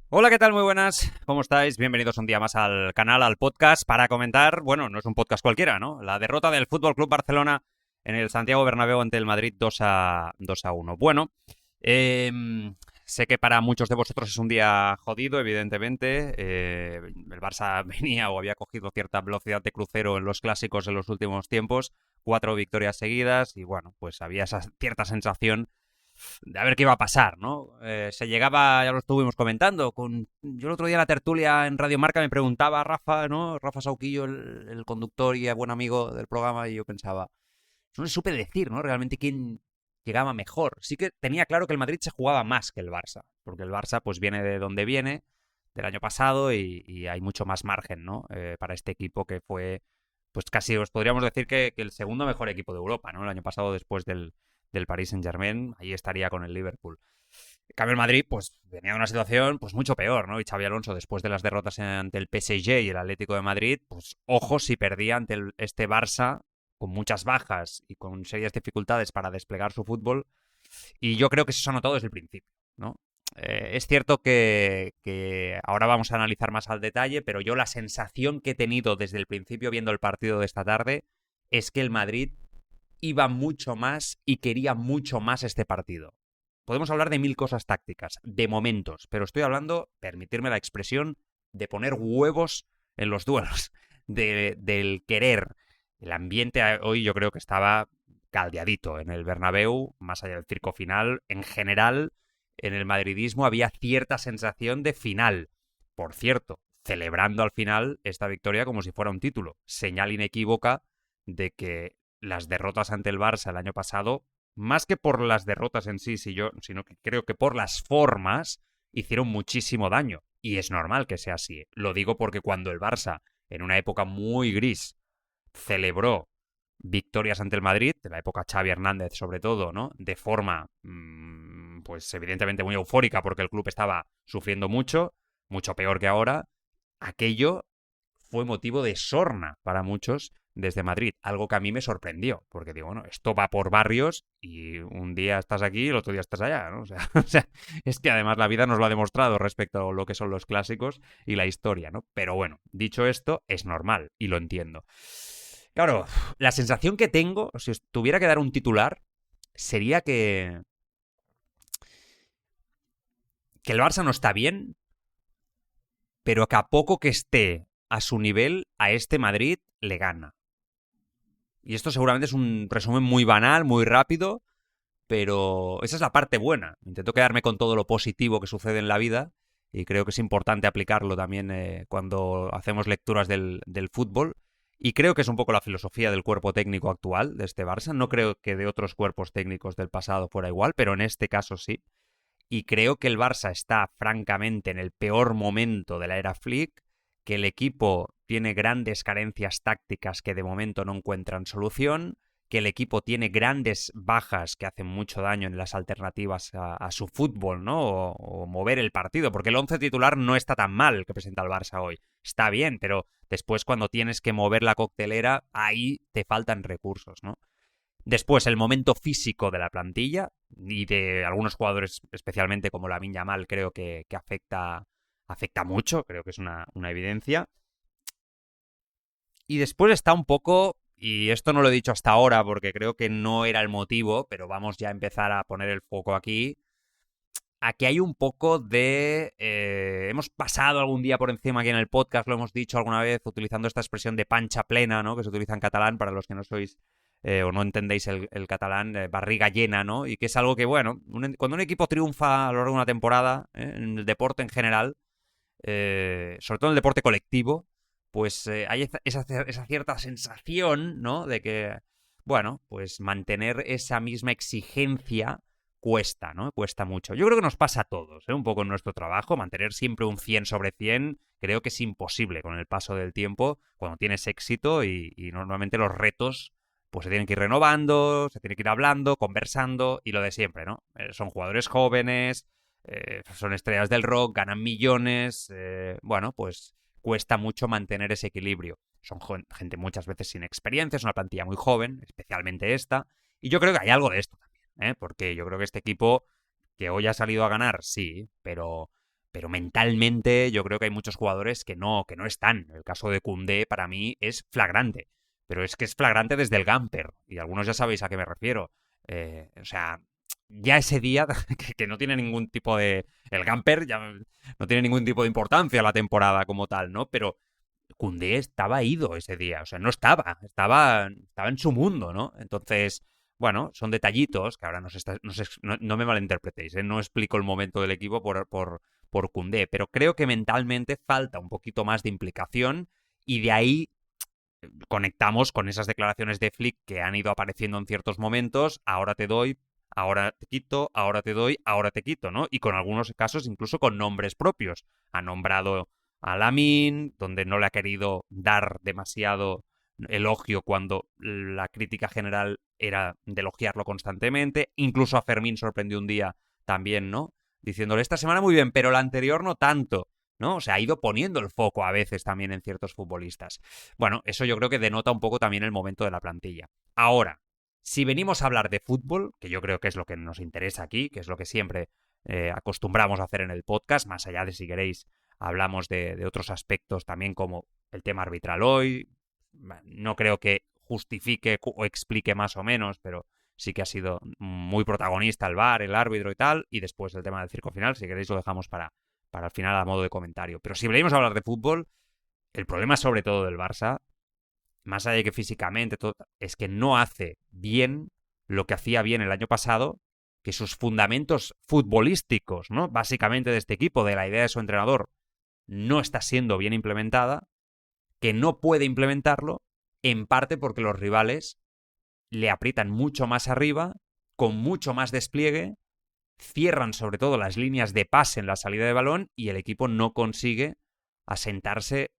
Hola, ¿qué tal? Muy buenas. ¿Cómo estáis? Bienvenidos un día más al canal, al podcast, para comentar, bueno, no es un podcast cualquiera, ¿no? La derrota del Fútbol Club Barcelona en el Santiago Bernabéu ante el Madrid 2-1. Bueno, eh, sé que para muchos de vosotros es un día jodido, evidentemente. El Barça venía o había cogido cierta velocidad de crucero en los clásicos en los últimos tiempos, 4 victorias seguidas y bueno, pues había esa cierta sensación de a ver qué iba a pasar, ¿no? Se llegaba, ya lo estuvimos comentando, yo el otro día en la tertulia en Radio Marca me preguntaba a Rafa, ¿no? Rafa Sauquillo, el conductor y buen amigo del programa, y yo pensaba, no le supe decir, ¿no? Realmente quién llegaba mejor. Sí que tenía claro que el Madrid se jugaba más que el Barça, porque el Barça pues viene de donde viene, del año pasado, y hay mucho más margen, ¿no? Para este equipo que fue, pues casi os podríamos decir que el segundo mejor equipo de Europa, ¿no? El año pasado después del Paris Saint-Germain, ahí estaría con el Liverpool. En cambio, el Madrid, pues, venía de una situación, pues, mucho peor, ¿no? Y Xabi Alonso, después de las derrotas ante el PSG y el Atlético de Madrid, pues, ojo si perdía ante este Barça, con muchas bajas y con serias dificultades para desplegar su fútbol. Y yo creo que eso se ha notado desde el principio, ¿no? Es cierto que ahora vamos a analizar más al detalle, pero yo la sensación que he tenido desde el principio viendo el partido de esta tarde es que el Madrid iba mucho más y quería mucho más este partido. Podemos hablar de mil cosas tácticas, de momentos, pero estoy hablando, permitirme la expresión, de poner huevos en los duelos, del querer. El ambiente hoy yo creo que estaba caldeadito en el Bernabéu, más allá del circo final. En general, en el madridismo había cierta sensación de final. Por cierto, celebrando al final esta victoria como si fuera un título. Señal inequívoca de que las derrotas ante el Barça el año pasado, más que por las derrotas en sí, sino que creo que por las formas, hicieron muchísimo daño. Y es normal que sea así. Lo digo porque cuando el Barça, en una época muy gris, celebró victorias ante el Madrid, de la época Xavi Hernández sobre todo, ¿no? De forma, pues evidentemente muy eufórica porque el club estaba sufriendo mucho, mucho peor que ahora, aquello fue motivo de sorna para muchos desde Madrid, algo que a mí me sorprendió, porque digo, bueno, esto va por barrios y un día estás aquí y el otro día estás allá, ¿no? O sea, o sea, es que además la vida nos lo ha demostrado respecto a lo que son los clásicos y la historia, ¿no? Pero bueno, dicho esto, es normal y lo entiendo. Claro, la sensación que tengo, si os tuviera que dar un titular, sería que el Barça no está bien, pero que a poco que esté a su nivel, a este Madrid le gana. Y esto seguramente es un resumen muy banal, muy rápido, pero esa es la parte buena. Intento quedarme con todo lo positivo que sucede en la vida y creo que es importante aplicarlo también cuando hacemos lecturas del fútbol. Y creo que es un poco la filosofía del cuerpo técnico actual de este Barça. No creo que de otros cuerpos técnicos del pasado fuera igual, pero en este caso sí. Y creo que el Barça está francamente en el peor momento de la era Flick, que el equipo tiene grandes carencias tácticas que de momento no encuentran solución, que el equipo tiene grandes bajas que hacen mucho daño en las alternativas a su fútbol, ¿no? O mover el partido, porque el once titular no está tan mal que presenta el Barça hoy. Está bien, pero después cuando tienes que mover la coctelera, ahí te faltan recursos, ¿no? Después, el momento físico de la plantilla y de algunos jugadores, especialmente como Lamine Yamal, creo que afecta mucho, creo que es una evidencia. Y después está un poco, y esto no lo he dicho hasta ahora porque creo que no era el motivo, pero vamos ya a empezar a poner el foco aquí. Aquí hay un poco de... hemos pasado algún día por encima aquí en el podcast, lo hemos dicho alguna vez utilizando esta expresión de pancha plena, ¿no? Que se utiliza en catalán para los que no sois o no entendéis el catalán, barriga llena, ¿no? Y que es algo que, bueno, cuando un equipo triunfa a lo largo de una temporada, en el deporte en general, sobre todo en el deporte colectivo, pues hay esa cierta sensación, ¿no? De que, bueno, pues mantener esa misma exigencia cuesta, ¿no? Cuesta mucho. Yo creo que nos pasa a todos, ¿eh? Un poco en nuestro trabajo, mantener siempre un 100 sobre 100, creo que es imposible con el paso del tiempo, cuando tienes éxito y normalmente los retos pues se tienen que ir renovando, se tiene que ir hablando, conversando y lo de siempre, ¿no? Son jugadores jóvenes, son estrellas del rock, ganan millones, bueno, pues cuesta mucho mantener ese equilibrio. Son gente muchas veces sin experiencia, es una plantilla muy joven, especialmente esta, y yo creo que hay algo de esto también, porque yo creo que este equipo que hoy ha salido a ganar, sí, pero pero mentalmente yo creo que hay muchos jugadores que no están. El caso de Koundé para mí es flagrante, pero es que es flagrante desde el Gamper, y algunos ya sabéis a qué me refiero. O sea, ya ese día, que no tiene ningún tipo de... El Gamper ya no tiene ningún tipo de importancia la temporada como tal, ¿no? Pero Koundé estaba ido ese día, o sea, no estaba en su mundo, ¿no? Entonces, bueno, son detallitos que ahora no me malinterpretéis, ¿eh? No explico el momento del equipo por Koundé, pero creo que mentalmente falta un poquito más de implicación y de ahí conectamos con esas declaraciones de Flick que han ido apareciendo en ciertos momentos, ahora te doy, ahora te quito, ahora te doy, ahora te quito, ¿no? Y con algunos casos incluso con nombres propios. Ha nombrado a Lamine, donde no le ha querido dar demasiado elogio cuando la crítica general era de elogiarlo constantemente. Incluso a Fermín sorprendió un día también, ¿no? Diciéndole, esta semana muy bien, pero la anterior no tanto, ¿no? O sea, ha ido poniendo el foco a veces también en ciertos futbolistas. Bueno, eso yo creo que denota un poco también el momento de la plantilla. Ahora, si venimos a hablar de fútbol, que yo creo que es lo que nos interesa aquí, que es lo que siempre acostumbramos a hacer en el podcast, más allá de si queréis hablamos de otros aspectos también como el tema arbitral hoy, no creo que justifique o explique más o menos, pero sí que ha sido muy protagonista el VAR, el árbitro y tal, y después el tema del circo final, si queréis lo dejamos para el final a modo de comentario. Pero si venimos a hablar de fútbol, el problema sobre todo del Barça, más allá de que físicamente, todo, es que no hace bien lo que hacía bien el año pasado, que sus fundamentos futbolísticos, ¿no? Básicamente de este equipo, de la idea de su entrenador, no está siendo bien implementada, que no puede implementarlo, en parte porque los rivales le aprietan mucho más arriba, con mucho más despliegue, cierran sobre todo las líneas de pase en la salida de balón y el equipo no consigue asentarse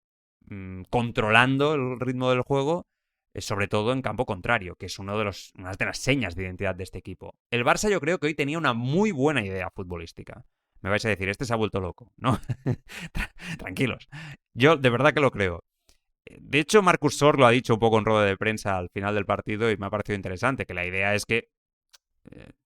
controlando el ritmo del juego, sobre todo en campo contrario, que es una de las señas de identidad de este equipo. El Barça yo creo que hoy tenía una muy buena idea futbolística. Me vais a decir, este se ha vuelto loco, ¿no? Tranquilos. Yo de verdad que lo creo. De hecho, Marcus Sor lo ha dicho un poco en rueda de prensa al final del partido y me ha parecido interesante, que la idea es que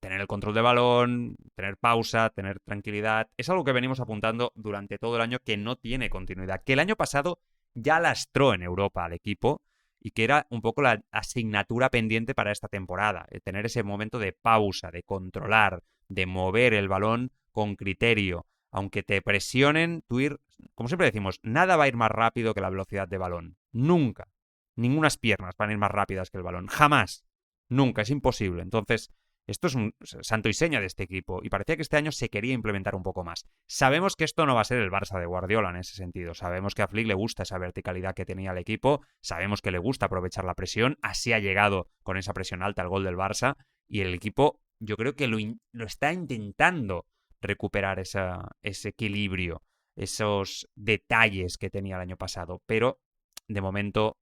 tener el control de balón, tener pausa, tener tranquilidad, es algo que venimos apuntando durante todo el año que no tiene continuidad, que el año pasado ya lastró en Europa al equipo y que era un poco la asignatura pendiente para esta temporada, tener ese momento de pausa, de controlar, de mover el balón con criterio, aunque te presionen, tú ir, como siempre decimos, nada va a ir más rápido que la velocidad de balón, nunca, ningunas piernas van a ir más rápidas que el balón, jamás, nunca, es imposible, entonces esto es un santo y seña de este equipo y parecía que este año se quería implementar un poco más. Sabemos que esto no va a ser el Barça de Guardiola en ese sentido. Sabemos que a Flick le gusta esa verticalidad que tenía el equipo, sabemos que le gusta aprovechar la presión, así ha llegado con esa presión alta al gol del Barça y el equipo yo creo que lo está intentando recuperar ese equilibrio, esos detalles que tenía el año pasado, pero de momento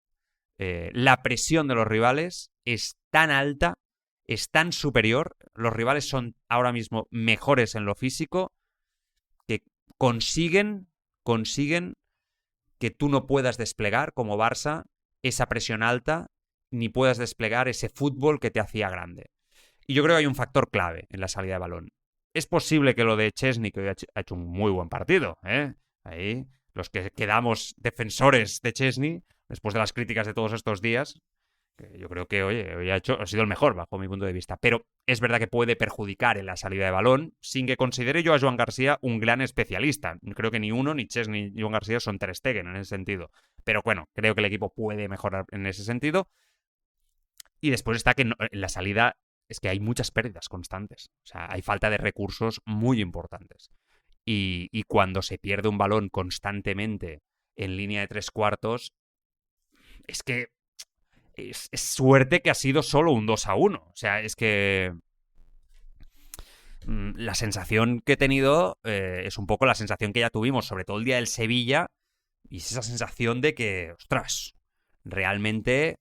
la presión de los rivales es tan alta, es tan superior, los rivales son ahora mismo mejores en lo físico, que consiguen que tú no puedas desplegar como Barça esa presión alta, ni puedas desplegar ese fútbol que te hacía grande. Y yo creo que hay un factor clave en la salida de balón. Es posible que lo de Chesney, que hoy ha hecho un muy buen partido, ahí, los que quedamos defensores de Chesney, después de las críticas de todos estos días, que yo creo que, oye, hoy ha sido el mejor bajo mi punto de vista, pero es verdad que puede perjudicar en la salida de balón sin que considere yo a Joan García un gran especialista. Creo que ni uno, ni Chesney ni Joan García son Ter Stegen en ese sentido. Pero bueno, creo que el equipo puede mejorar en ese sentido. Y después está que en la salida es que hay muchas pérdidas constantes. O sea, hay falta de recursos muy importantes. Y cuando se pierde un balón constantemente en línea de 3/4, es que es suerte que ha sido solo un 2-1. O sea, es que la sensación que he tenido es un poco la sensación que ya tuvimos, sobre todo el día del Sevilla, y es esa sensación de que, ostras, realmente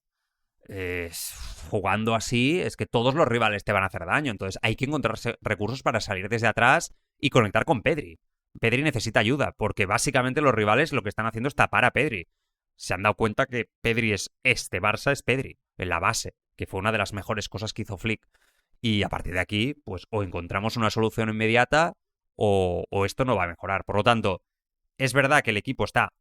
jugando así es que todos los rivales te van a hacer daño. Entonces hay que encontrar recursos para salir desde atrás y conectar con Pedri. Pedri necesita ayuda, porque básicamente los rivales lo que están haciendo es tapar a Pedri. Se han dado cuenta que Pedri este Barça es Pedri, en la base, que fue una de las mejores cosas que hizo Flick. Y a partir de aquí, pues o encontramos una solución inmediata o esto no va a mejorar. Por lo tanto, es verdad que el equipo está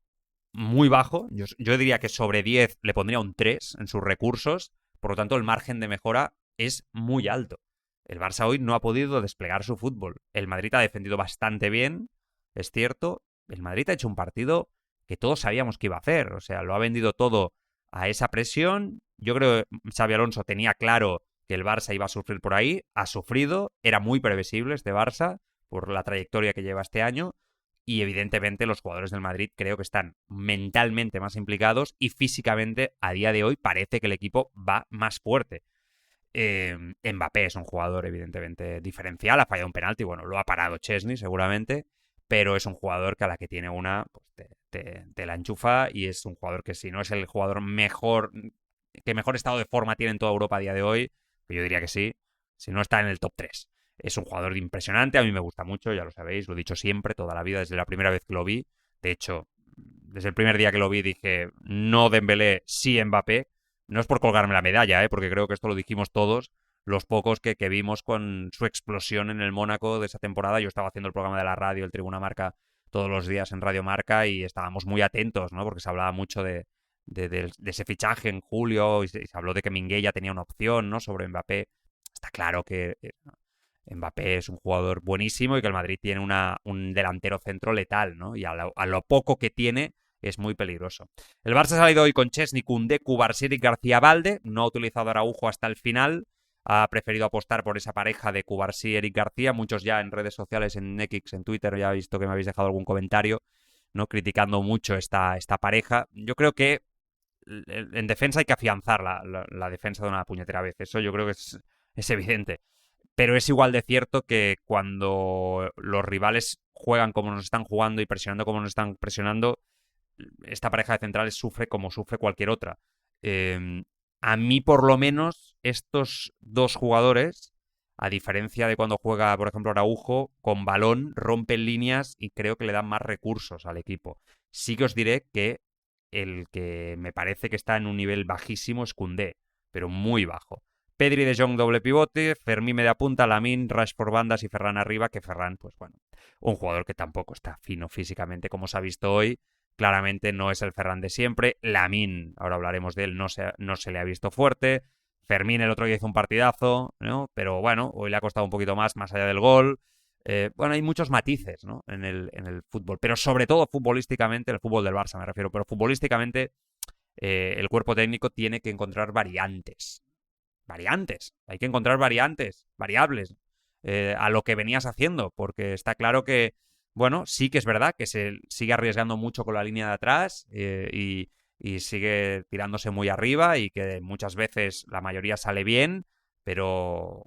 muy bajo. Yo diría que sobre 10 le pondría un 3 en sus recursos. Por lo tanto, el margen de mejora es muy alto. El Barça hoy no ha podido desplegar su fútbol. El Madrid ha defendido bastante bien, es cierto. El Madrid ha hecho un partido que todos sabíamos que iba a hacer. O sea, lo ha vendido todo a esa presión. Yo creo que Xabi Alonso tenía claro que el Barça iba a sufrir por ahí. Ha sufrido. Era muy previsible este Barça por la trayectoria que lleva este año. Y evidentemente los jugadores del Madrid creo que están mentalmente más implicados y físicamente a día de hoy parece que el equipo va más fuerte. Mbappé es un jugador evidentemente diferencial, ha fallado un penalti, bueno, lo ha parado Chesney seguramente, pero es un jugador que a la que tiene una, pues te la enchufa, y es un jugador que si no es el jugador mejor, que mejor estado de forma tiene en toda Europa a día de hoy, pues yo diría que sí, si no está en el top 3. Es un jugador impresionante, a mí me gusta mucho, ya lo sabéis, lo he dicho siempre, toda la vida, desde la primera vez que lo vi. De hecho, desde el primer día que lo vi dije, no Dembélé, sí Mbappé. No es por colgarme la medalla, porque creo que esto lo dijimos todos, los pocos que vimos con su explosión en el Mónaco de esa temporada. Yo estaba haciendo el programa de la radio, el Tribuna Marca, todos los días en Radio Marca, y estábamos muy atentos, ¿no? Porque se hablaba mucho de ese fichaje en julio, y se habló de que Minguella tenía una opción, ¿no?, sobre Mbappé. Está claro que Mbappé es un jugador buenísimo y que el Madrid tiene un delantero centro letal, ¿no? Y a lo poco que tiene es muy peligroso. El Barça ha salido hoy con Chesney, Koundé, Cubarsí y García Valde. No ha utilizado a Araujo hasta el final. Ha preferido apostar por esa pareja de Cubarsí y Eric García. Muchos ya en redes sociales, en X, en Twitter, ya he visto que me habéis dejado algún comentario, ¿no?, criticando mucho esta pareja. Yo creo que en defensa hay que afianzar la defensa de una puñetera vez. Eso yo creo que es evidente. Pero es igual de cierto que cuando los rivales juegan como nos están jugando y presionando como nos están presionando, esta pareja de centrales sufre como sufre cualquier otra. A mí, por lo menos, estos dos jugadores, a diferencia de cuando juega, por ejemplo, Araujo, con balón rompen líneas y creo que le dan más recursos al equipo. Sí que os diré que el que me parece que está en un nivel bajísimo es Koundé, pero muy bajo. Pedri, De Jong doble pivote, Fermín media punta, Lamine, Rashford bandas y Ferran arriba, que Ferran, pues bueno, un jugador que tampoco está fino físicamente como se ha visto hoy. Claramente no es el Ferran de siempre. Lamine, ahora hablaremos de él, no se le ha visto fuerte. Fermín el otro día hizo un partidazo, ¿no? Pero bueno, hoy le ha costado un poquito más allá del gol. Bueno, hay muchos matices, ¿no?, en el fútbol, pero sobre todo futbolísticamente, el fútbol del Barça me refiero, pero futbolísticamente el cuerpo técnico tiene que encontrar variantes. Hay que encontrar variables a lo que venías haciendo, porque está claro que, bueno, sí que es verdad que se sigue arriesgando mucho con la línea de atrás y sigue tirándose muy arriba y que muchas veces la mayoría sale bien, pero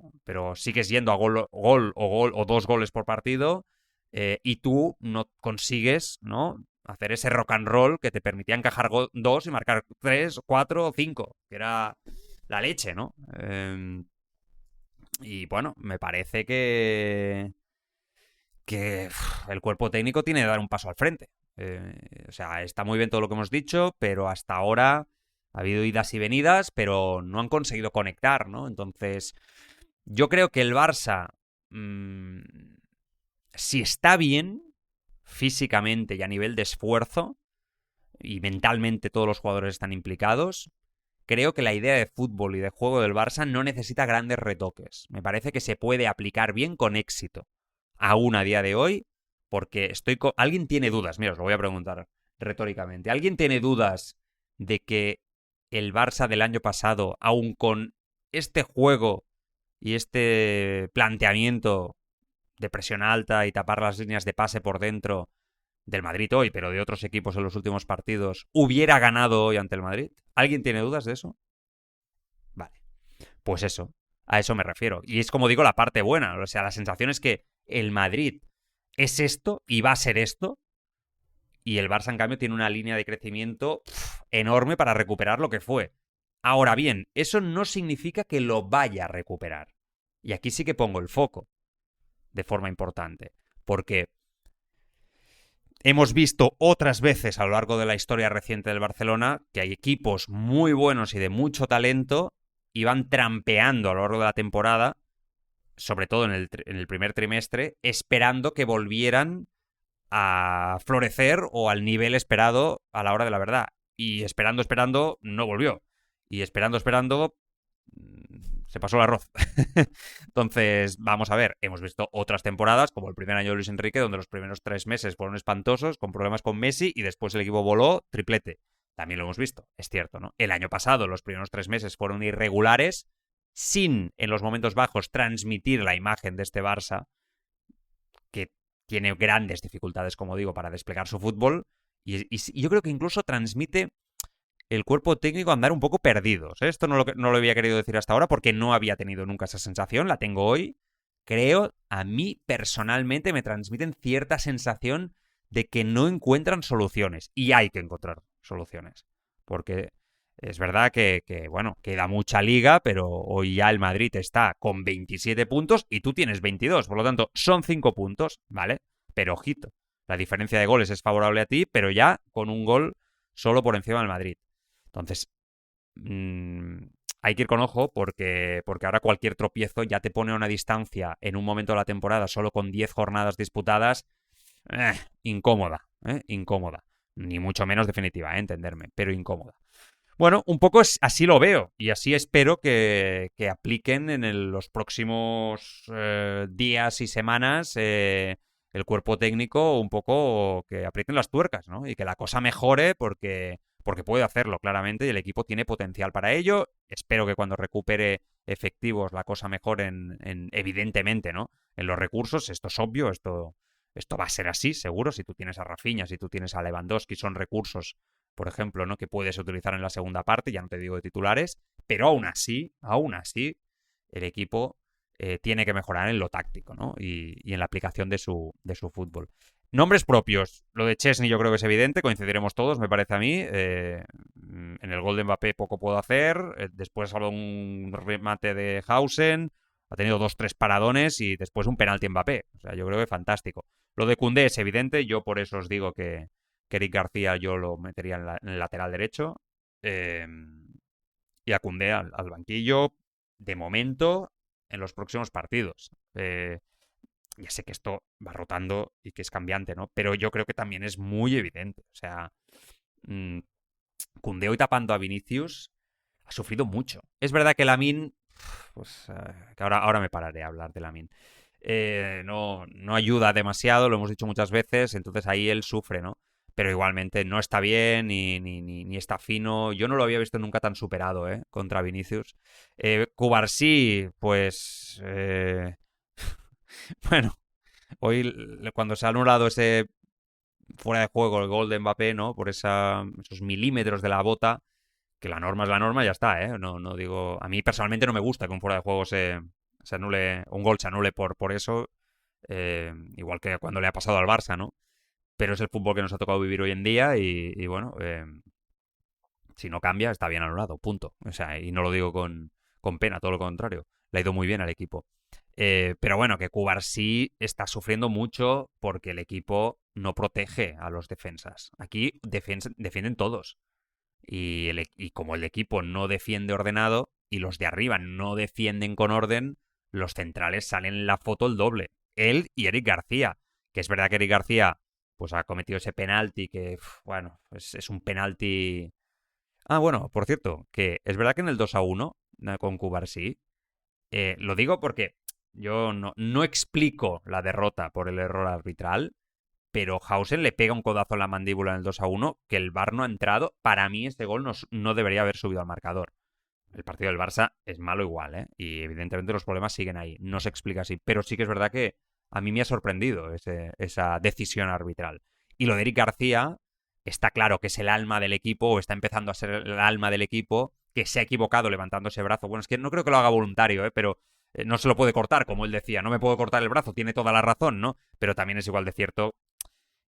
sigues yendo a gol o 2 goles por partido y tú no consigues, ¿no?, hacer ese rock and roll que te permitía encajar 2 y marcar 3, 4 o 5, que era la leche, ¿no? Y bueno, me parece que el cuerpo técnico tiene que dar un paso al frente. O sea, está muy bien todo lo que hemos dicho, pero hasta ahora ha habido idas y venidas, pero no han conseguido conectar, ¿no? Entonces, yo creo que el Barça, si está bien físicamente y a nivel de esfuerzo, y mentalmente todos los jugadores están implicados, creo que la idea de fútbol y de juego del Barça no necesita grandes retoques. Me parece que se puede aplicar bien con éxito, aún a día de hoy, porque alguien tiene dudas, mira, os lo voy a preguntar retóricamente, ¿alguien tiene dudas de que el Barça del año pasado, aún con este juego y este planteamiento de presión alta y tapar las líneas de pase por dentro del Madrid hoy, pero de otros equipos en los últimos partidos, hubiera ganado hoy ante el Madrid? ¿Alguien tiene dudas de eso? Vale, pues eso, a eso me refiero. Y es como digo, la parte buena, o sea, la sensación es que el Madrid es esto y va a ser esto, y el Barça, en cambio, tiene una línea de crecimiento enorme para recuperar lo que fue. Ahora bien, eso no significa que lo vaya a recuperar. Y aquí sí que pongo el foco de forma importante, porque hemos visto otras veces a lo largo de la historia reciente del Barcelona que hay equipos muy buenos y de mucho talento y van trampeando a lo largo de la temporada sobre todo en el primer trimestre, esperando que volvieran a florecer o al nivel esperado a la hora de la verdad. Y esperando, no volvió. Y esperando, se pasó el arroz. Entonces, vamos a ver, hemos visto otras temporadas, como el primer año de Luis Enrique, donde los primeros 3 meses fueron espantosos, con problemas con Messi, y después el equipo voló, triplete. También lo hemos visto, es cierto, ¿no? El año pasado, los primeros 3 meses fueron irregulares, sin, en los momentos bajos, transmitir la imagen de este Barça, que tiene grandes dificultades, como digo, para desplegar su fútbol, y yo creo que incluso transmite el cuerpo técnico andar un poco perdidos. Esto no lo había querido decir hasta ahora porque no había tenido nunca esa sensación, la tengo hoy. Creo, a mí personalmente me transmiten cierta sensación de que no encuentran soluciones. Y hay que encontrar soluciones. Porque es verdad bueno, queda mucha liga, pero hoy ya el Madrid está con 27 puntos y tú tienes 22. Por lo tanto, son 5 puntos, ¿vale? Pero ojito, la diferencia de goles es favorable a ti, pero ya con un gol solo por encima del Madrid. Entonces, hay que ir con ojo porque ahora cualquier tropiezo ya te pone a una distancia en un momento de la temporada solo con 10 jornadas disputadas incómoda, incómoda. Ni mucho menos definitiva, entenderme, pero incómoda. Bueno, un poco así lo veo y así espero que apliquen en los próximos días y semanas el cuerpo técnico, un poco que aprieten las tuercas, ¿no? Y que la cosa mejore porque puede hacerlo claramente y el equipo tiene potencial para ello. Espero que cuando recupere efectivos la cosa mejore evidentemente, ¿no? En los recursos, esto es obvio, esto va a ser así, seguro. Si tú tienes a Rafinha, si tú tienes a Lewandowski, son recursos, por ejemplo, ¿no? Que puedes utilizar en la segunda parte, ya no te digo de titulares, pero aún así, el equipo tiene que mejorar en lo táctico, ¿no? Y en la aplicación de su fútbol. Nombres propios. Lo de Chesney yo creo que es evidente, coincidiremos todos, me parece a mí. En el gol de Mbappé poco puedo hacer. Después ha habido un remate de Hausen. Ha tenido 2-3 paradones y después un penalti en Mbappé. O sea, yo creo que fantástico. Lo de Koundé es evidente. Yo por eso os digo que Eric García yo lo metería en el lateral derecho. Y a Koundé al banquillo, de momento, en los próximos partidos. Ya sé que esto va rotando y que es cambiante, ¿no? Pero yo creo que también es muy evidente. O sea, Koundé hoy tapando a Vinicius ha sufrido mucho. Es verdad que Lamine, pues que ahora me pararé a hablar de Lamine. No ayuda demasiado, lo hemos dicho muchas veces, entonces ahí él sufre, ¿no? Pero igualmente no está bien ni está fino. Yo no lo había visto nunca tan superado, contra Vinicius. Cubarsí, pues... bueno, hoy cuando se ha anulado ese fuera de juego, el gol de Mbappé, ¿no? Por esos milímetros de la bota, que la norma es la norma, ya está, ¿eh? No digo... A mí personalmente no me gusta que un fuera de juego se anule, un gol se anule por eso, igual que cuando le ha pasado al Barça, ¿no? Pero es el fútbol que nos ha tocado vivir hoy en día y bueno, si no cambia, está bien anulado, punto. O sea, y no lo digo con pena, todo lo contrario. Le ha ido muy bien al equipo. Pero bueno, que Cubarsí está sufriendo mucho porque el equipo no protege a los defensas. Aquí defienden todos. Y como el equipo no defiende ordenado y los de arriba no defienden con orden, los centrales salen en la foto el doble. Él y Eric García. Que es verdad que Eric García pues ha cometido ese penalti que, bueno, es un penalti... Ah, bueno, por cierto, que es verdad que en el 2-1 con Cubarsí, lo digo porque yo no explico la derrota por el error arbitral, pero Hausen le pega un codazo en la mandíbula en el 2-1 que el VAR no ha entrado. Para mí este gol no debería haber subido al marcador. El partido del Barça es malo igual, ¿eh? Y evidentemente los problemas siguen ahí. No se explica así. Pero sí que es verdad que a mí me ha sorprendido esa decisión arbitral. Y lo de Eric García, está claro que es el alma del equipo, o está empezando a ser el alma del equipo, que se ha equivocado levantando ese brazo. Bueno, es que no creo que lo haga voluntario, pero no se lo puede cortar, como él decía. No me puedo cortar el brazo, tiene toda la razón, ¿no? Pero también es igual de cierto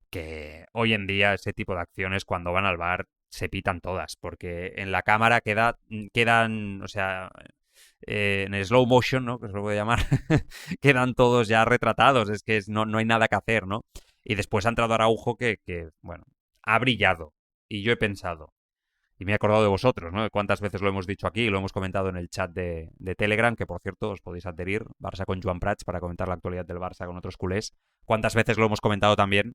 que hoy en día ese tipo de acciones cuando van al bar se pitan todas, porque en la cámara quedan, o sea, en el slow motion, ¿no? Que se lo voy a llamar, quedan todos ya retratados, es que no hay nada que hacer, ¿no? Y después ha entrado Araujo que, bueno, ha brillado. Y yo he pensado, Y me he acordado de vosotros, ¿no? De cuántas veces lo hemos dicho aquí y lo hemos comentado en el chat de Telegram, que por cierto os podéis adherir, Barça con Joan Prats, para comentar la actualidad del Barça con otros culés. Cuántas veces lo hemos comentado también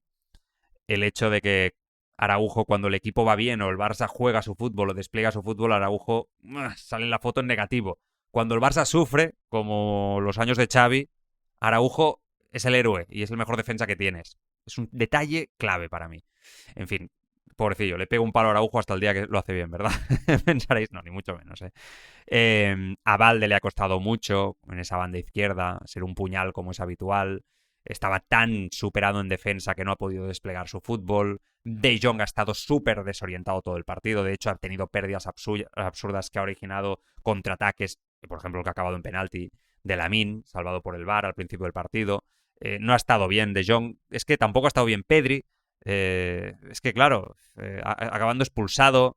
el hecho de que Araujo, cuando el equipo va bien o el Barça juega su fútbol o despliega su fútbol, Araujo sale en la foto en negativo. Cuando el Barça sufre, como los años de Xavi, Araujo es el héroe y es el mejor defensa que tienes. Es un detalle clave para mí. En fin, pobrecillo, le pego un palo a Araujo hasta el día que lo hace bien, ¿verdad? Pensaréis, no, ni mucho menos, a Valde le ha costado mucho en esa banda izquierda, ser un puñal como es habitual. Estaba tan superado en defensa que no ha podido desplegar su fútbol. De Jong ha estado súper desorientado todo el partido. De hecho, ha tenido pérdidas absurdas que ha originado contraataques, por ejemplo, el que ha acabado en penalti de Lamine, salvado por el VAR al principio del partido. No ha estado bien De Jong. Es que tampoco ha estado bien Pedri. Es que, claro, acabando expulsado,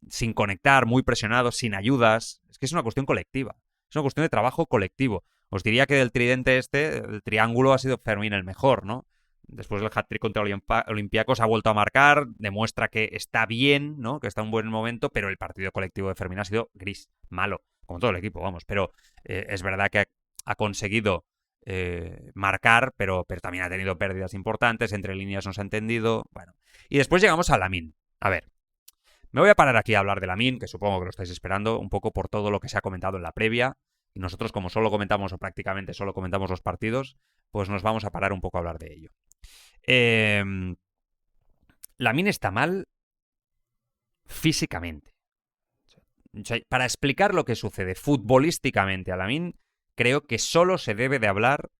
sin conectar, muy presionado, sin ayudas. Es que es una cuestión colectiva. Es una cuestión de trabajo colectivo. Os diría que del tridente el triángulo ha sido Fermín el mejor, ¿no? Después del hat-trick contra Olympiacos ha vuelto a marcar, demuestra que está bien, ¿no? Que está en un buen momento, pero el partido colectivo de Fermín ha sido gris, malo, como todo el equipo, vamos. Pero es verdad que ha conseguido marcar, pero también ha tenido pérdidas importantes, entre líneas no se ha entendido, bueno. Y después llegamos a Lamine. A ver, me voy a parar aquí a hablar de Lamine, que supongo que lo estáis esperando, un poco por todo lo que se ha comentado en la previa. Y nosotros, como solo comentamos o prácticamente solo comentamos los partidos, pues nos vamos a parar un poco a hablar de ello. Lamine está mal físicamente. O sea, para explicar lo que sucede futbolísticamente a Lamine, creo que solo se debe de hablar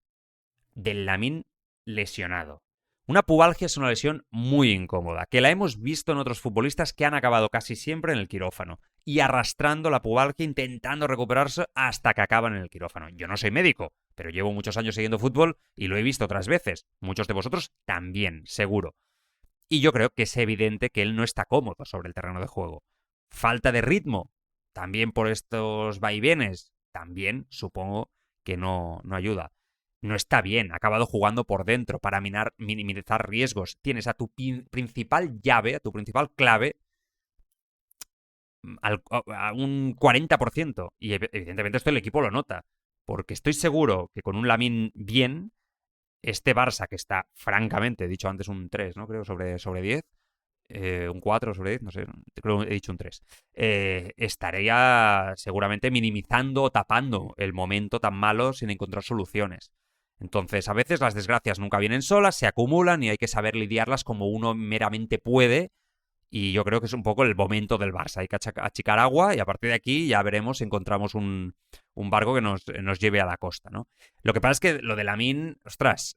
del Lamine lesionado. Una pubalgia es una lesión muy incómoda, que la hemos visto en otros futbolistas que han acabado casi siempre en el quirófano y arrastrando la pubalgia, intentando recuperarse hasta que acaban en el quirófano. Yo no soy médico, pero llevo muchos años siguiendo fútbol y lo he visto otras veces. Muchos de vosotros también, seguro. Y yo creo que es evidente que él no está cómodo sobre el terreno de juego. Falta de ritmo, también por estos vaivenes, también supongo que no ayuda. No está bien, ha acabado jugando por dentro para minimizar riesgos. Tienes a tu principal llave, a tu principal clave, a un 40%. Y evidentemente esto el equipo lo nota. Porque estoy seguro que con un Lamine bien, este Barça, que está francamente, he dicho antes un 3, ¿no? Creo, sobre 10. Un 4 sobre 10, no sé, creo que he dicho un 3. Estaría seguramente minimizando o tapando el momento tan malo sin encontrar soluciones. Entonces, a veces las desgracias nunca vienen solas, se acumulan y hay que saber lidiarlas como uno meramente puede. Y yo creo que es un poco el momento del Barça. Hay que achicar agua y a partir de aquí ya veremos si encontramos un barco que nos lleve a la costa, ¿no? Lo que pasa es que lo de Lamine, ostras,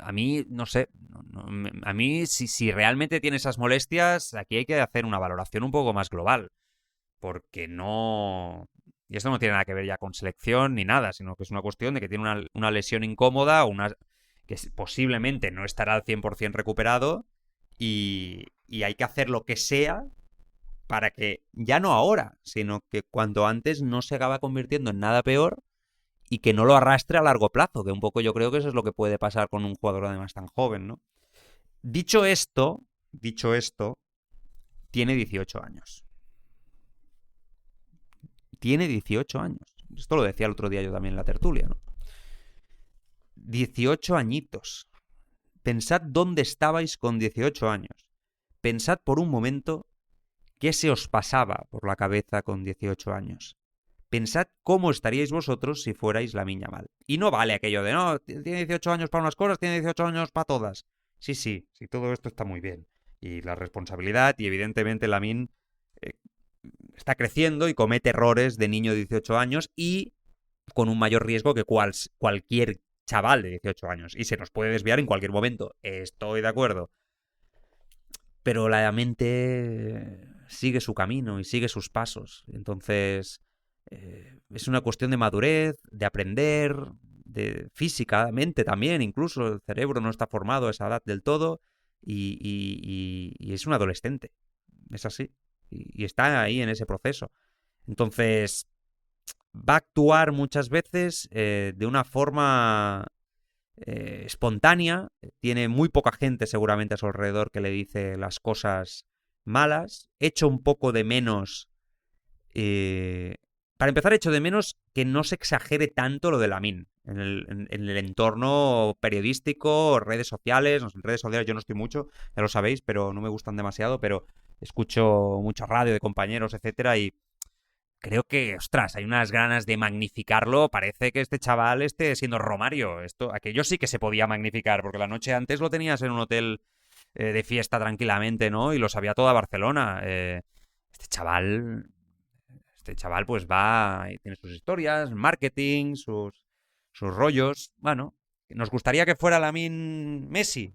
a mí, no sé, a mí si realmente tiene esas molestias, aquí hay que hacer una valoración un poco más global. Porque no... Y esto no tiene nada que ver ya con selección ni nada, sino que es una cuestión de que tiene una lesión incómoda, que posiblemente no estará al 100% recuperado y hay que hacer lo que sea para que, ya no ahora, sino que cuanto antes no se acaba convirtiendo en nada peor y que no lo arrastre a largo plazo, que un poco yo creo que eso es lo que puede pasar con un jugador además tan joven, ¿no? Dicho esto, tiene 18 años. Tiene 18 años. Esto lo decía el otro día yo también en la tertulia, ¿no? 18 añitos. Pensad dónde estabais con 18 años. Pensad por un momento qué se os pasaba por la cabeza con 18 años. Pensad cómo estaríais vosotros si fuerais Lamine Yamal. Y no vale aquello de, no, tiene 18 años para unas cosas, tiene 18 años para todas. Sí, todo esto está muy bien. Y la responsabilidad, y evidentemente Lamine está creciendo y comete errores de niño de 18 años y con un mayor riesgo que cualquier chaval de 18 años. Y se nos puede desviar en cualquier momento. Estoy de acuerdo. Pero la mente sigue su camino y sigue sus pasos. Entonces, es una cuestión de madurez, de aprender, de físicamente también. Incluso el cerebro no está formado a esa edad del todo y es un adolescente. Es así. Y está ahí en ese proceso. Entonces, va a actuar muchas veces de una forma espontánea, tiene muy poca gente seguramente a su alrededor que le dice las cosas malas. Echo un poco de menos... para empezar, echo de menos que no se exagere tanto lo de Lamine en el entorno periodístico, redes sociales. En redes sociales yo no estoy mucho, ya lo sabéis, pero no me gustan demasiado, pero escucho mucha radio de compañeros, etcétera, y creo que, ostras, hay unas ganas de magnificarlo. Parece que este chaval esté siendo Romario. Aquello sí que se podía magnificar, porque la noche antes lo tenías en un hotel de fiesta tranquilamente, ¿no? Y lo sabía toda Barcelona. Este chaval, este chaval pues va y tiene sus historias, marketing, sus rollos. Bueno, nos gustaría que fuera Lamine Messi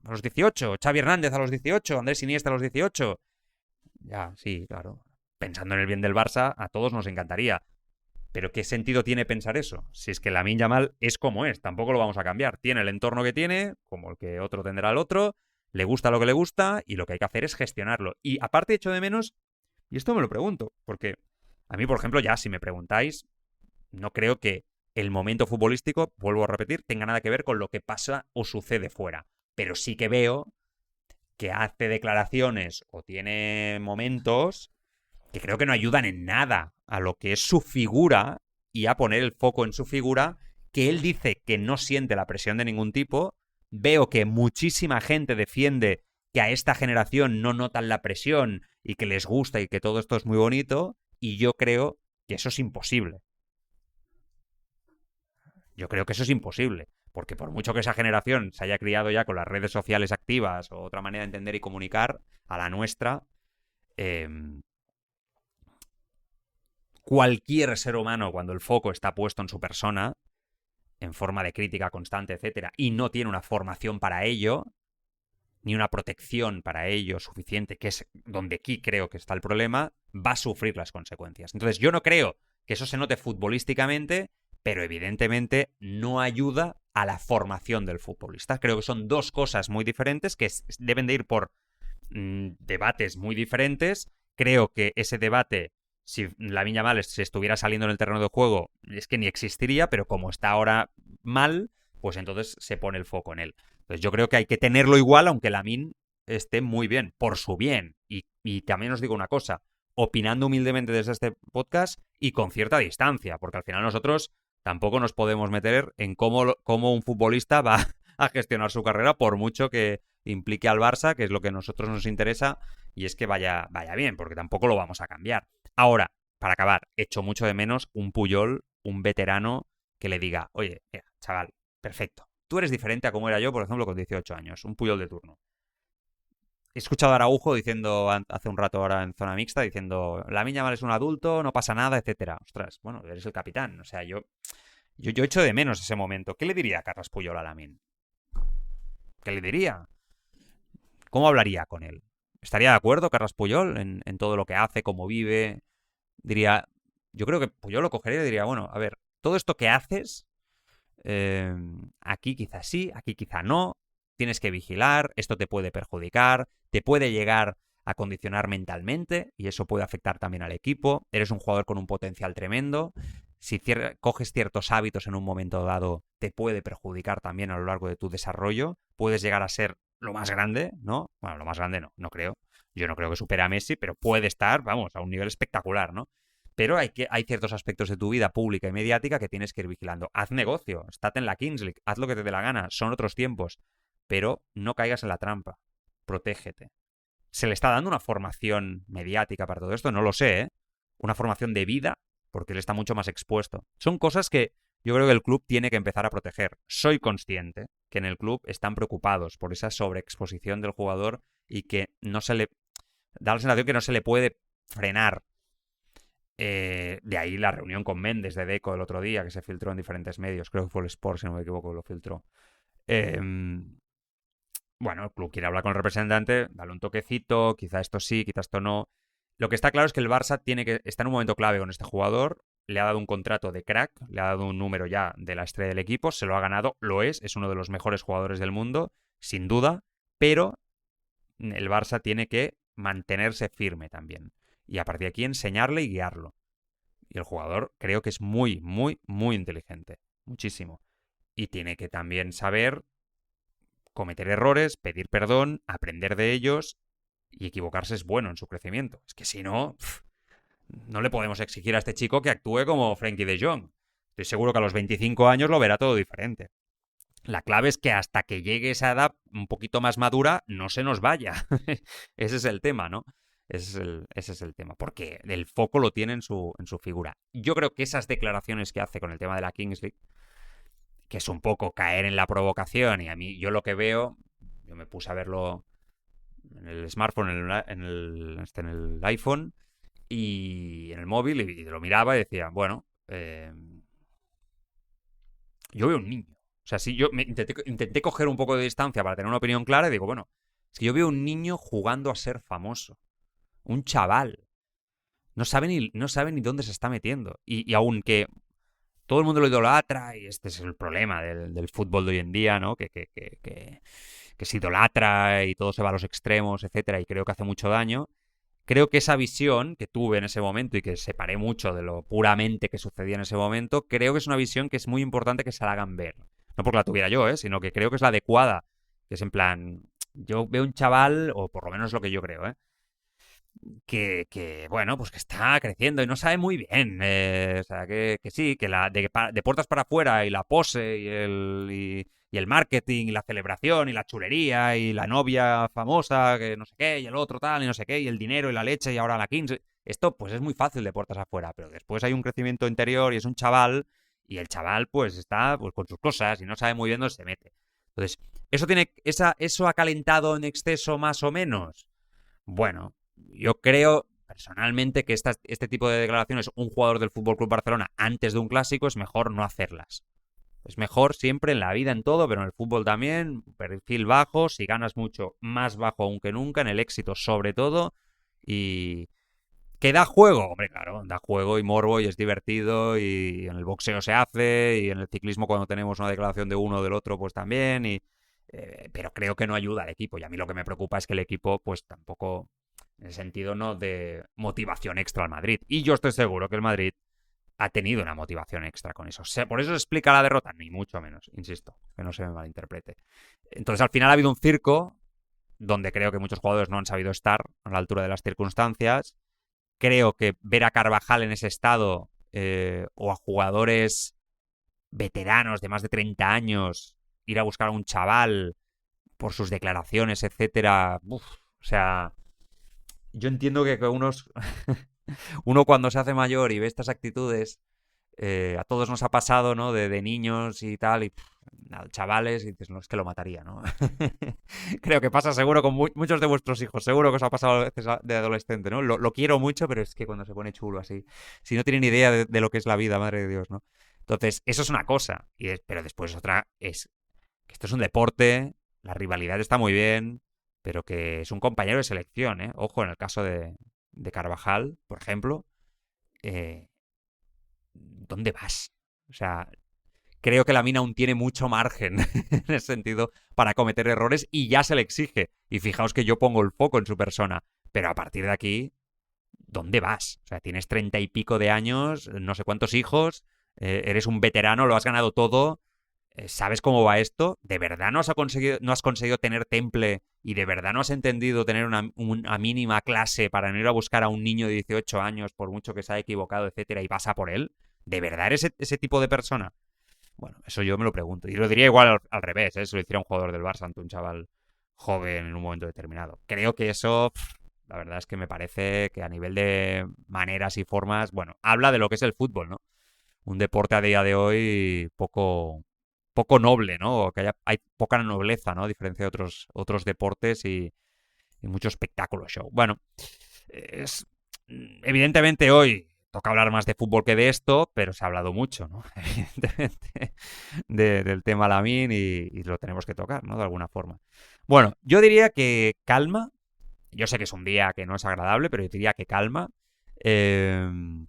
a los 18, Xavi Hernández a los 18, Andrés Iniesta a los 18. Ya, sí, claro. Pensando en el bien del Barça, a todos nos encantaría. Pero ¿qué sentido tiene pensar eso? Si es que Lamine Yamal es como es, tampoco lo vamos a cambiar. Tiene el entorno que tiene, como el que otro tendrá el otro, le gusta lo que le gusta y lo que hay que hacer es gestionarlo. Y aparte echo de menos, y esto me lo pregunto, porque a mí, por ejemplo, ya si me preguntáis, no creo que el momento futbolístico, vuelvo a repetir, tenga nada que ver con lo que pasa o sucede fuera. Pero sí que veo que hace declaraciones o tiene momentos que creo que no ayudan en nada a lo que es su figura y a poner el foco en su figura, que él dice que no siente la presión de ningún tipo. Veo que muchísima gente defiende que a esta generación no notan la presión y que les gusta y que todo esto es muy bonito, y yo creo que eso es imposible. Yo creo que eso es imposible, porque por mucho que esa generación se haya criado ya con las redes sociales activas o otra manera de entender y comunicar a la nuestra, eh, cualquier ser humano, cuando el foco está puesto en su persona, en forma de crítica constante, etcétera, y no tiene una formación para ello, ni una protección para ello suficiente, que es donde aquí creo que está el problema, va a sufrir las consecuencias. Entonces, yo no creo que eso se note futbolísticamente, pero evidentemente no ayuda a la formación del futbolista. Creo que son dos cosas muy diferentes que deben de ir por debates muy diferentes. Creo que ese debate, si Lamine Yamal se estuviera saliendo en el terreno de juego, es que ni existiría, pero como está ahora mal, pues entonces se pone el foco en él. Entonces yo creo que hay que tenerlo igual, aunque Lamine esté muy bien, por su bien. Y también os digo una cosa, opinando humildemente desde este podcast y con cierta distancia, porque al final nosotros tampoco nos podemos meter en cómo un futbolista va a gestionar su carrera, por mucho que implique al Barça, que es lo que a nosotros nos interesa, y es que vaya bien, porque tampoco lo vamos a cambiar. Ahora, para acabar, echo mucho de menos un Puyol, un veterano, que le diga, oye, mira, chaval, perfecto, tú eres diferente a como era yo, por ejemplo, con 18 años, un Puyol de turno. He escuchado a Araujo diciendo hace un rato ahora en zona mixta, diciendo, Lamine Yamal es un adulto, no pasa nada, etcétera. Ostras, bueno, eres el capitán. O sea, yo echo de menos ese momento. ¿Qué le diría a Carles Puyol a Lamine? ¿Qué le diría? ¿Cómo hablaría con él? ¿Estaría de acuerdo Carles Puyol en todo lo que hace, cómo vive? Diría, yo creo que Puyol lo cogería y diría, bueno, a ver, todo esto que haces, aquí quizás sí, aquí quizá no, tienes que vigilar, esto te puede perjudicar, te puede llegar a condicionar mentalmente y eso puede afectar también al equipo. Eres un jugador con un potencial tremendo. Si coges ciertos hábitos en un momento dado, te puede perjudicar también a lo largo de tu desarrollo. Puedes llegar a ser lo más grande, ¿no? Bueno, lo más grande no creo. Yo no creo que supere a Messi, pero puede estar, vamos, a un nivel espectacular, ¿no? Pero hay ciertos aspectos de tu vida pública y mediática que tienes que ir vigilando. Haz negocio, estate en la Kings League, haz lo que te dé la gana, son otros tiempos, pero no caigas en la trampa, protégete. ¿Se le está dando una formación mediática para todo esto? No lo sé, ¿eh? Una formación de vida, porque él está mucho más expuesto. Son cosas que yo creo que el club tiene que empezar a proteger. Soy consciente que en el club están preocupados por esa sobreexposición del jugador y que no se le da la sensación que no se le puede frenar. De ahí la reunión con Méndez de Deco el otro día, que se filtró en diferentes medios. Creo que fue el Sport, si no me equivoco, lo filtró. Bueno, el club quiere hablar con el representante, dale un toquecito, quizá esto sí, quizá esto no. Lo que está claro es que el Barça está en un momento clave con este jugador, le ha dado un contrato de crack, le ha dado un número ya de la estrella del equipo, se lo ha ganado, lo es uno de los mejores jugadores del mundo, sin duda, pero el Barça tiene que mantenerse firme también. Y a partir de aquí enseñarle y guiarlo. Y el jugador creo que es muy, muy, muy inteligente. Muchísimo. y tiene que también saber cometer errores, pedir perdón, aprender de ellos, y equivocarse es bueno en su crecimiento. Es que si no, no le podemos exigir a este chico que actúe como Frenkie de Jong. Estoy seguro que a los 25 años lo verá todo diferente. La clave es que hasta que llegue esa edad un poquito más madura, no se nos vaya. Ese es el tema, ¿no? Ese es el tema, porque el foco lo tiene en su figura. Yo creo que esas declaraciones que hace con el tema de la Kings League, que es un poco caer en la provocación, y a mí yo lo que veo, yo me puse a verlo en el smartphone, en el iPhone y en el móvil, y lo miraba y decía, bueno, yo veo un niño. O sea, si yo intenté coger un poco de distancia para tener una opinión clara y digo, bueno, es que yo veo un niño jugando a ser famoso. Un chaval. No sabe ni dónde se está metiendo. Y aunque todo el mundo lo idolatra, y este es el problema del fútbol de hoy en día, ¿no? Que se idolatra y todo se va a los extremos, etcétera, y creo que hace mucho daño. Creo que esa visión que tuve en ese momento y que separé mucho de lo puramente que sucedía en ese momento, creo que es una visión que es muy importante que se la hagan ver. No porque la tuviera yo, sino que creo que es la adecuada. Que es en plan, yo veo un chaval, o por lo menos es lo que yo creo, bueno, pues que está creciendo y no sabe muy bien. O sea, que sí, que de puertas para afuera y la pose y el marketing y la celebración y la chulería y la novia famosa, que no sé qué, y el otro tal y no sé qué, y el dinero y la leche y ahora la 15. Esto pues es muy fácil de puertas afuera, pero después hay un crecimiento interior y es un chaval, y el chaval pues está pues con sus cosas y no sabe muy bien dónde se mete. Entonces, ¿eso ha calentado en exceso más o menos? Bueno, yo creo personalmente que este tipo de declaraciones, un jugador del Fútbol Club Barcelona antes de un clásico, es mejor no hacerlas. Es mejor siempre en la vida, en todo, pero en el fútbol también, perfil bajo, si ganas mucho, más bajo aún que nunca, en el éxito sobre todo, y que da juego, hombre, claro, da juego y morbo y es divertido, y en el boxeo se hace, y en el ciclismo cuando tenemos una declaración de uno o del otro, pues también, pero creo que no ayuda al equipo, y a mí lo que me preocupa es que el equipo, pues tampoco, en el sentido no de motivación extra al Madrid, y yo estoy seguro que el Madrid ha tenido una motivación extra con eso. O sea, por eso se explica la derrota, ni mucho menos, insisto, que no se me malinterprete. Entonces, al final ha habido un circo donde creo que muchos jugadores no han sabido estar a la altura de las circunstancias. Creo que ver a Carvajal en ese estado o a jugadores veteranos de más de 30 años ir a buscar a un chaval por sus declaraciones, etcétera. Uf, o sea, yo entiendo que uno cuando se hace mayor y ve estas actitudes, a todos nos ha pasado, ¿no? De niños y tal, y chavales, y dices, no, es que lo mataría, ¿no? Creo que pasa seguro con muchos de vuestros hijos, seguro que os ha pasado a veces de adolescente, ¿no? Lo quiero mucho, pero es que cuando se pone chulo así, si no tienen idea de lo que es la vida, madre de Dios, ¿no? Entonces, eso es una cosa, pero después otra es que esto es un deporte, la rivalidad está muy bien, pero que es un compañero de selección, ¿eh? Ojo, en el caso de Carvajal, por ejemplo, eh, ¿dónde vas? O sea, creo que la mina aún tiene mucho margen en ese sentido para cometer errores y ya se le exige. Y fijaos que yo pongo el foco en su persona, pero a partir de aquí, ¿dónde vas? O sea, tienes 30 y pico de años, no sé cuántos hijos, eres un veterano, lo has ganado todo, ¿sabes cómo va esto? ¿De verdad no has conseguido tener temple y de verdad no has entendido tener una mínima clase para no ir a buscar a un niño de 18 años por mucho que se haya equivocado, etcétera, y vas a por él? ¿De verdad eres ese tipo de persona? Bueno, eso yo me lo pregunto. Y lo diría igual al revés, ¿eh? Si lo hiciera un jugador del Barça ante un chaval joven en un momento determinado. Creo que eso, la verdad es que me parece que a nivel de maneras y formas, bueno, habla de lo que es el fútbol, ¿no? Un deporte a día de hoy poco noble, ¿no? O que hay poca nobleza, ¿no? A diferencia de otros deportes y mucho espectáculo show. Bueno, evidentemente hoy toca hablar más de fútbol que de esto, pero se ha hablado mucho, ¿no? Evidentemente, del tema Lamine y lo tenemos que tocar, ¿no? De alguna forma. Bueno, yo diría que calma. Yo sé que es un día que no es agradable, pero yo diría que calma. Creo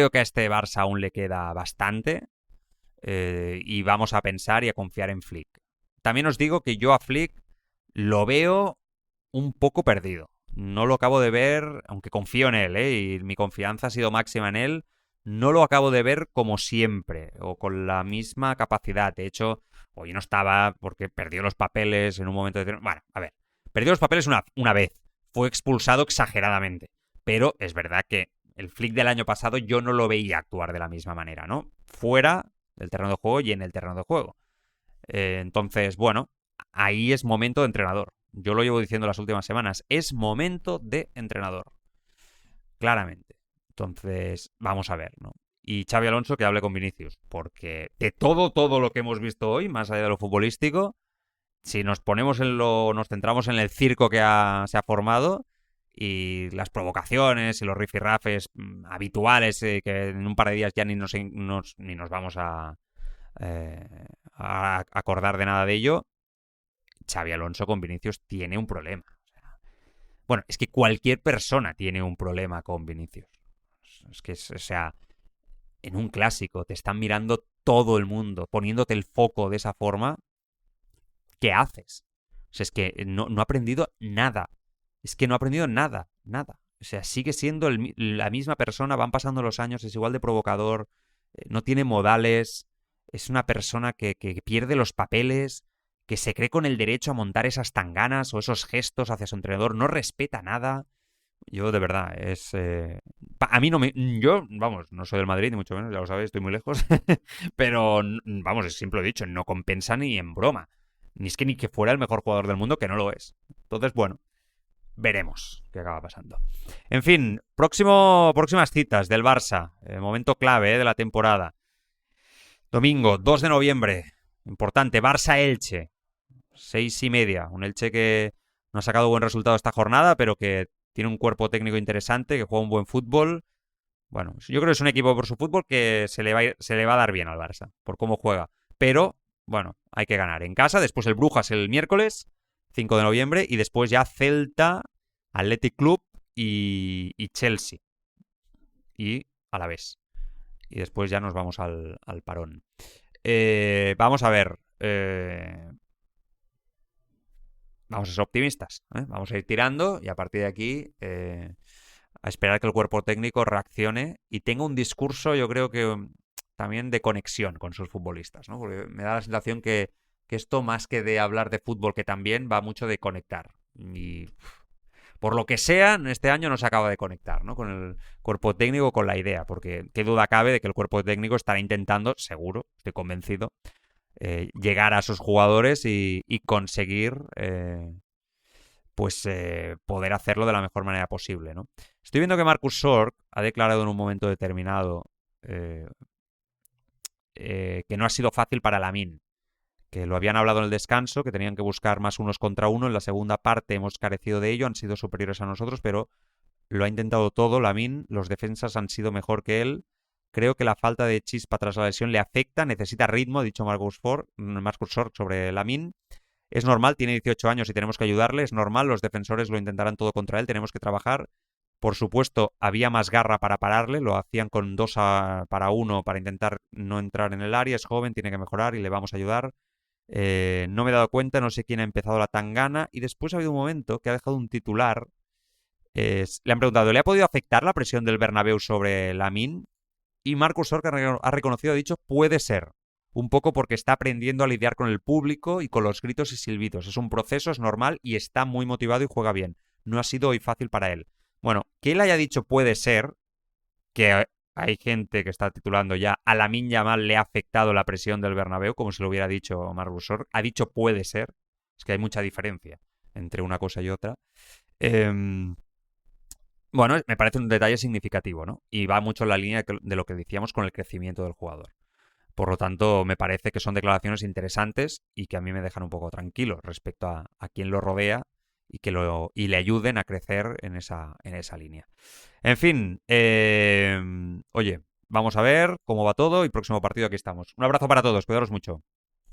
que a este Barça aún le queda bastante. Y vamos a pensar y a confiar en Flick. También os digo que yo a Flick lo veo un poco perdido. No lo acabo de ver, aunque confío en él, y mi confianza ha sido máxima en él, no lo acabo de ver como siempre o con la misma capacidad. De hecho, hoy no estaba porque perdió los papeles en un momento determinado. Bueno, a ver, perdió los papeles una vez. Fue expulsado exageradamente. Pero es verdad que el Flick del año pasado yo no lo veía actuar de la misma manera, ¿no? Fuera del terreno de juego y en el terreno de juego. Entonces, bueno, ahí es momento de entrenador. Yo lo llevo diciendo las últimas semanas. Es momento de entrenador. Claramente. Entonces, vamos a ver, ¿no? Y Xabi Alonso que hable con Vinicius. Porque de todo lo que hemos visto hoy, más allá de lo futbolístico, si nos ponemos nos centramos en el circo que se ha formado y las provocaciones y los rifirrafes habituales que en un par de días ya ni nos vamos a acordar de nada de ello, Xabi Alonso con Vinicius tiene un problema. Bueno, es que cualquier persona tiene un problema con Vinicius. Es que, o sea, en un clásico te están mirando todo el mundo, poniéndote el foco de esa forma. ¿Qué haces? O sea, es que no ha aprendido nada. Es que no ha aprendido nada. O sea, sigue siendo la misma persona, van pasando los años, es igual de provocador, no tiene modales, es una persona que pierde los papeles, que se cree con el derecho a montar esas tanganas o esos gestos hacia su entrenador, no respeta nada. Yo, de verdad, a mí no me... Yo, vamos, no soy del Madrid, ni mucho menos, ya lo sabéis, estoy muy lejos. Pero, vamos, es siempre lo he dicho, no compensa ni en broma. Ni que fuera el mejor jugador del mundo, que no lo es. Entonces, bueno, veremos qué acaba pasando. En fin, próximas citas del Barça. Momento clave de la temporada. Domingo, 2 de noviembre. Importante, Barça-Elche. 6:30. Un Elche que no ha sacado buen resultado esta jornada, pero que tiene un cuerpo técnico interesante, que juega un buen fútbol. Bueno, yo creo que es un equipo por su fútbol que se le va a dar bien al Barça, por cómo juega. Pero, bueno, hay que ganar en casa. Después el Brujas el miércoles, 5 de noviembre. Y después ya Celta, Athletic Club y Chelsea. Y Alavés. Y después ya nos vamos al parón. Vamos a ver. Vamos a ser optimistas. Vamos a ir tirando y a partir de aquí a esperar que el cuerpo técnico reaccione y tenga un discurso, yo creo que también de conexión con sus futbolistas, ¿no? Porque me da la sensación que esto, más que de hablar de fútbol, que también va mucho de conectar. Y por lo que sea, este año no se acaba de conectar, ¿no? Con el cuerpo técnico, con la idea, porque qué duda cabe de que el cuerpo técnico estará intentando, seguro, estoy convencido, llegar a sus jugadores y conseguir poder hacerlo de la mejor manera posible, ¿no? Estoy viendo que Marcus Sorg ha declarado en un momento determinado que no ha sido fácil para Lamine, que lo habían hablado en el descanso, que tenían que buscar más unos contra uno. En la segunda parte hemos carecido de ello, han sido superiores a nosotros, pero lo ha intentado todo Lamine, los defensas han sido mejor que él. Creo que la falta de chispa tras la lesión le afecta, necesita ritmo, ha dicho Marcus Sorg sobre Lamine. Es normal, tiene 18 años y tenemos que ayudarle, es normal, los defensores lo intentarán todo contra él, tenemos que trabajar. Por supuesto, había más garra para pararle, lo hacían con 2 para 1 para intentar no entrar en el área, es joven, tiene que mejorar y le vamos a ayudar. No me he dado cuenta, no sé quién ha empezado la tangana y después ha habido un momento que ha dejado un titular. Le han preguntado, ¿le ha podido afectar la presión del Bernabéu sobre Lamine? Y Marcus Sorg ha reconocido, ha dicho, puede ser. Un poco porque está aprendiendo a lidiar con el público y con los gritos y silbidos. Es un proceso, es normal y está muy motivado y juega bien. No ha sido hoy fácil para él. Bueno, que él haya dicho puede ser, que hay gente que está titulando ya a Lamine Yamal le ha afectado la presión del Bernabéu, como se lo hubiera dicho Marcus Sorg. Ha dicho puede ser. Es que hay mucha diferencia entre una cosa y otra. Bueno, me parece un detalle significativo, ¿no? Y va mucho en la línea de lo que decíamos con el crecimiento del jugador. Por lo tanto, me parece que son declaraciones interesantes y que a mí me dejan un poco tranquilo respecto a quien lo rodea y le ayuden a crecer en esa línea. En fin, oye, vamos a ver cómo va todo y próximo partido aquí estamos. Un abrazo para todos, cuidaros mucho.